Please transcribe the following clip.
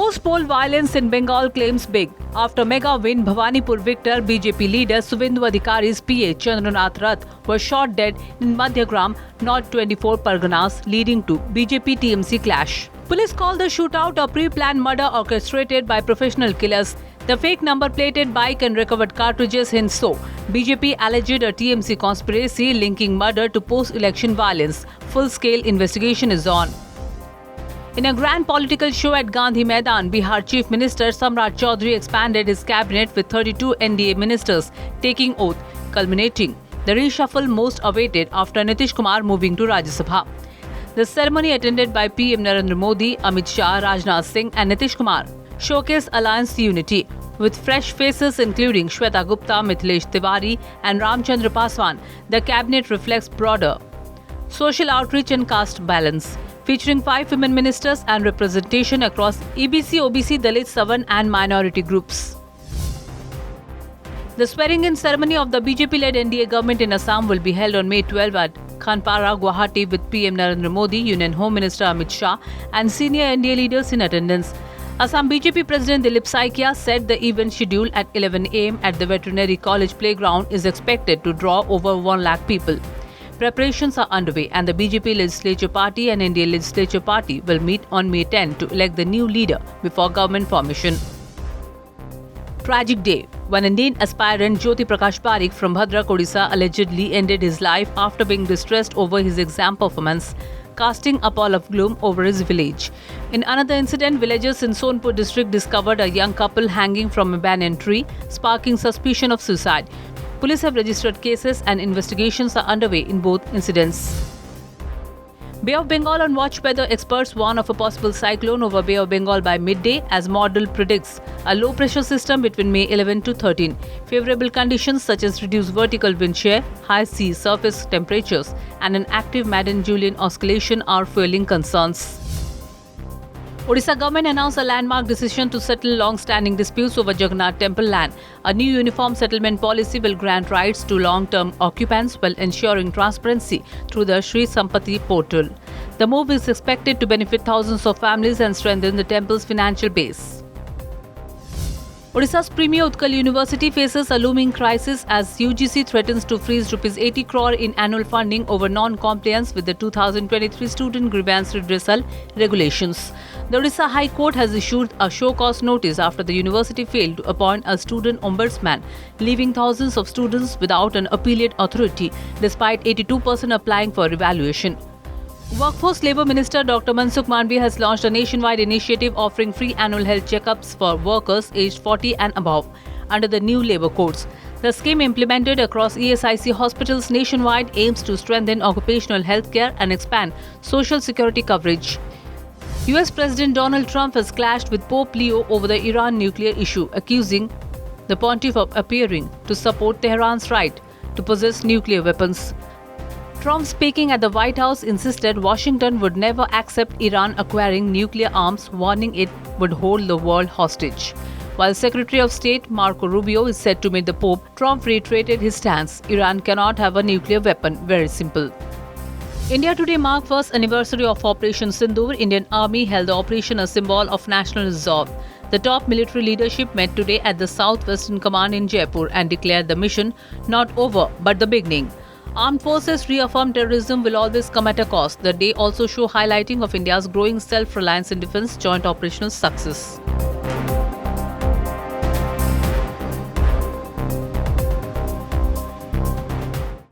Post-poll violence in Bengal claims big. After mega win, Bhawanipur victor BJP leader Suvendu Adhikari's PA Chandranath Rath was shot dead in Madhyagram, North 24 Parganas, leading to BJP-TMC clash. Police called the shootout a pre-planned murder orchestrated by professional killers. The fake number-plated bike and recovered cartridges hint so. BJP alleged a TMC conspiracy linking murder to post-election violence. Full-scale investigation is on. In a grand political show at Gandhi Maidan, Bihar Chief Minister Samrat Chaudhary expanded his cabinet with 32 NDA ministers taking oath, culminating the reshuffle most awaited after Nitish Kumar moving to Rajya Sabha. The ceremony, attended by PM Narendra Modi, Amit Shah, Rajnath Singh and Nitish Kumar, showcased alliance unity with fresh faces including Shweta Gupta, Mithilesh Tiwari and Ramchandra Paswan. The cabinet reflects broader social outreach and caste balance, featuring 5 women ministers and representation across EBC, OBC, Dalit, Savan and minority groups. The swearing-in ceremony of the BJP-led NDA government in Assam will be held on May 12 at Khanpara, Guwahati, with PM Narendra Modi, Union Home Minister Amit Shah and senior NDA leaders in attendance. Assam BJP President Dilip Saikia said the event scheduled at 11 am at the Veterinary College playground is expected to draw over 1 lakh people. Preparations are underway and the BJP Legislature Party and NDA Legislature Party will meet on May 10 to elect the new leader before government formation. Tragic day when Indian aspirant Jyoti Prakash Parikh from Bhadrak, Odisha allegedly ended his life after being distressed over his exam performance, casting a pall of gloom over his village. In another incident, villagers in Sonpur district discovered a young couple hanging from a banyan tree, sparking suspicion of suicide. Police have registered cases and investigations are underway in both incidents. Bay of Bengal on watch. Weather experts warn of a possible cyclone over Bay of Bengal by midday as model predicts a low pressure system between May 11 to 13. Favorable conditions such as reduced vertical wind shear, high sea surface temperatures and an active Madden-Julian oscillation are fueling concerns. Odisha government announced a landmark decision to settle long-standing disputes over Jagannath temple land. A new uniform settlement policy will grant rights to long-term occupants while ensuring transparency through the Sri Sampati portal. The move is expected to benefit thousands of families and strengthen the temple's financial base. Odisha's premier Utkal University faces a looming crisis as UGC threatens to freeze ₹80 crore in annual funding over non-compliance with the 2023 student grievance redressal regulations. The Odisha High Court has issued a show-cause notice after the university failed to appoint a student ombudsman, leaving thousands of students without an appellate authority, despite 82% applying for evaluation. Workforce Labour Minister Dr. Mansukh Manvi has launched a nationwide initiative offering free annual health checkups for workers aged 40 and above under the new labour codes. The scheme, implemented across ESIC hospitals nationwide, aims to strengthen occupational health care and expand social security coverage. US President Donald Trump has clashed with Pope Leo over the Iran nuclear issue, accusing the pontiff of appearing to support Tehran's right to possess nuclear weapons. Trump, speaking at the White House, insisted Washington would never accept Iran acquiring nuclear arms, warning it would hold the world hostage. While Secretary of State Marco Rubio is said to meet the Pope, Trump reiterated his stance: Iran cannot have a nuclear weapon. Very simple. India today marked first anniversary of Operation Sindoor. Indian Army held the operation a symbol of national resolve. The top military leadership met today at the Southwestern Command in Jaipur and declared the mission not over but the beginning. Armed forces reaffirmed terrorism will always come at a cost. The day also show highlighting of India's growing self-reliance in defense joint operational success.